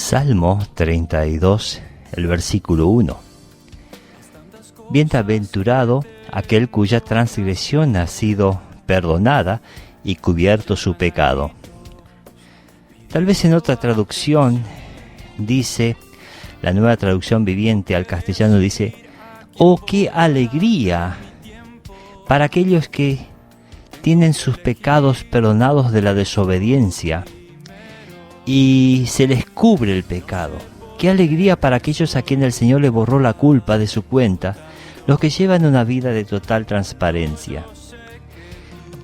Salmo 32, el versículo 1. Bienaventurado aquel cuya transgresión ha sido perdonada y cubierto su pecado. Tal vez en otra traducción dice, la Nueva Traducción Viviente al castellano dice, ¡oh, qué alegría para aquellos que tienen sus pecados perdonados de la desobediencia y se les cubre el pecado! ¡Qué alegría para aquellos a quienes el Señor le borró la culpa de su cuenta, los que llevan una vida de total transparencia!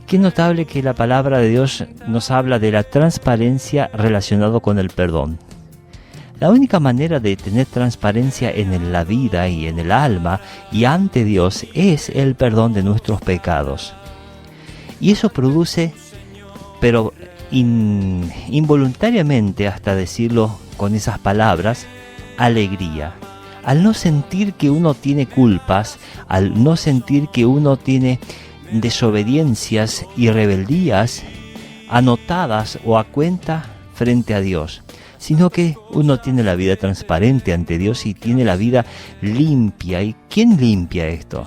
Qué notable que la palabra de Dios nos habla de la transparencia relacionado con el perdón. La única manera de tener transparencia en la vida y en el alma y ante Dios es el perdón de nuestros pecados. Y eso produce, pero involuntariamente, hasta decirlo con esas palabras, alegría. Al no sentir que uno tiene culpas, al no sentir que uno tiene desobediencias y rebeldías anotadas o a cuenta frente a Dios, sino que uno tiene la vida transparente ante Dios y tiene la vida limpia. ¿Y quién limpia esto?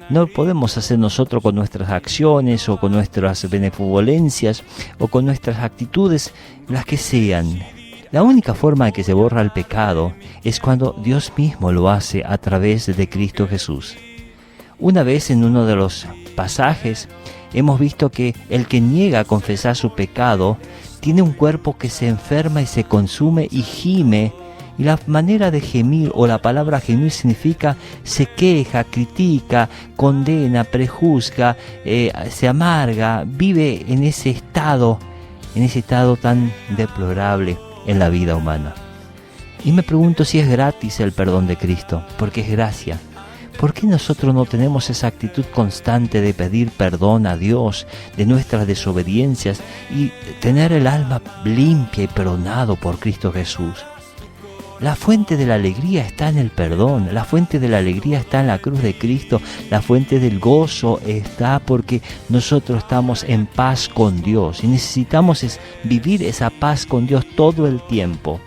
No podemos hacer nosotros con nuestras acciones o con nuestras benevolencias o con nuestras actitudes, las que sean. La única forma de que se borra el pecado es cuando Dios mismo lo hace a través de Cristo Jesús. Una vez en uno de los pasajes hemos visto que el que niega a confesar su pecado tiene un cuerpo que se enferma y se consume y gime. Y la manera de gemir, o la palabra gemir, significa se queja, critica, condena, prejuzga, se amarga, vive en ese estado tan deplorable en la vida humana. Y me pregunto si es gratis el perdón de Cristo, porque es gracia. ¿Por qué nosotros no tenemos esa actitud constante de pedir perdón a Dios de nuestras desobediencias y tener el alma limpia y perdonado por Cristo Jesús? La fuente de la alegría está en el perdón, la fuente de la alegría está en la cruz de Cristo, la fuente del gozo está porque nosotros estamos en paz con Dios y necesitamos vivir esa paz con Dios todo el tiempo.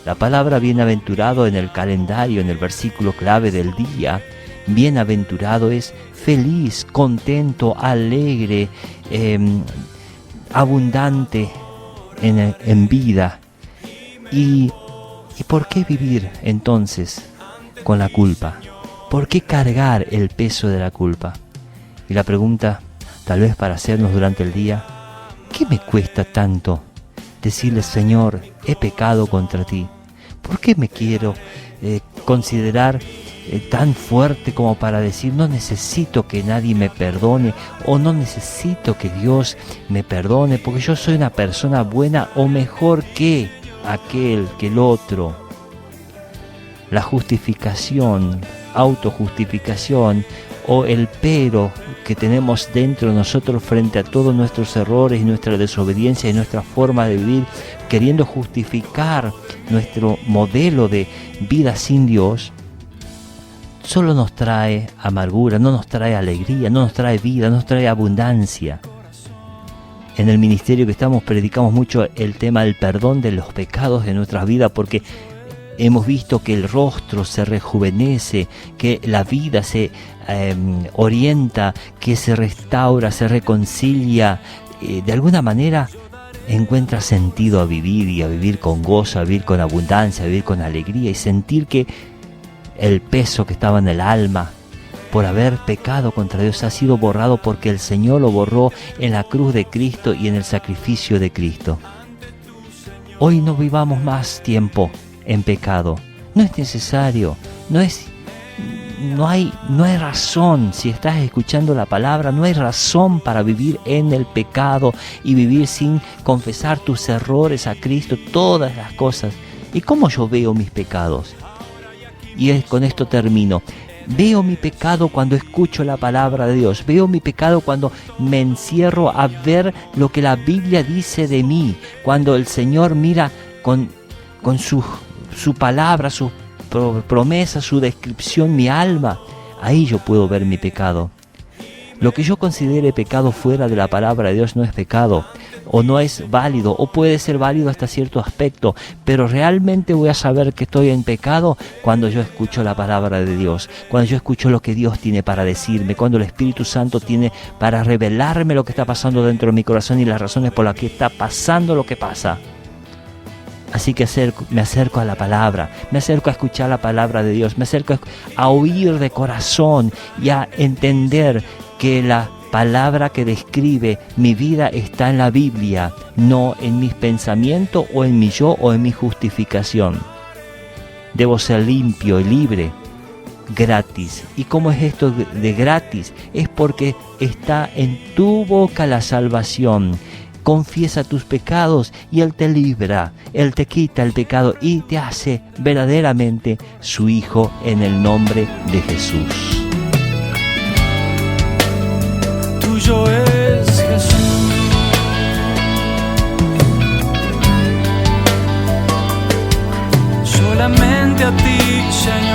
La palabra bienaventurado en el calendario, en el versículo clave del día, bienaventurado es feliz, contento, alegre, abundante en vida. ¿Y por qué vivir entonces con la culpa? ¿Por qué cargar el peso de la culpa? Y la pregunta, tal vez para hacernos durante el día, ¿qué me cuesta tanto decirle, Señor, he pecado contra ti? ¿Por qué me quiero considerar tan fuerte como para decir, no necesito que nadie me perdone o no necesito que Dios me perdone porque yo soy una persona buena o mejor que aquel, que el otro? La justificación, autojustificación o el pero que tenemos dentro de nosotros frente a todos nuestros errores y nuestra desobediencia y nuestra forma de vivir, queriendo justificar nuestro modelo de vida sin Dios, solo nos trae amargura, no nos trae alegría, no nos trae vida, no nos trae abundancia. En el ministerio que estamos predicamos mucho el tema del perdón de los pecados de nuestras vidas, porque hemos visto que el rostro se rejuvenece, que la vida se orienta, que se restaura, se reconcilia, de alguna manera encuentra sentido a vivir y a vivir con gozo, a vivir con abundancia, a vivir con alegría y sentir que el peso que estaba en el alma por haber pecado contra Dios ha sido borrado porque el Señor lo borró en la cruz de Cristo y en el sacrificio de Cristo. Hoy no vivamos más tiempo en pecado. No es necesario, no hay razón. Si estás escuchando la palabra, no hay razón para vivir en el pecado y vivir sin confesar tus errores a Cristo, todas las cosas. ¿Y cómo yo veo mis pecados? Y con esto termino. Veo mi pecado cuando escucho la palabra de Dios. Veo mi pecado cuando me encierro a ver lo que la Biblia dice de mí. Cuando el Señor mira con su palabra, su promesa, su descripción, mi alma. Ahí yo puedo ver mi pecado. Lo que yo considere pecado fuera de la palabra de Dios no es pecado. o no es válido, o puede ser válido hasta cierto aspecto, pero realmente voy a saber que estoy en pecado cuando yo escucho la palabra de Dios, cuando yo escucho lo que Dios tiene para decirme, cuando el Espíritu Santo tiene para revelarme lo que está pasando dentro de mi corazón y las razones por las que está pasando lo que pasa. Así que me acerco a la palabra, me acerco a escuchar la palabra de Dios, me acerco a oír de corazón y a entender que la palabra que describe mi vida está en la Biblia, no en mis pensamientos o en mi yo o en mi justificación. Debo ser limpio y libre, gratis. ¿Y cómo es esto de gratis? Es porque está en tu boca la salvación. Confiesa tus pecados y Él te libra, Él te quita el pecado y te hace verdaderamente su hijo en el nombre de Jesús. Tuyo es Jesús. Solamente a ti, Señor.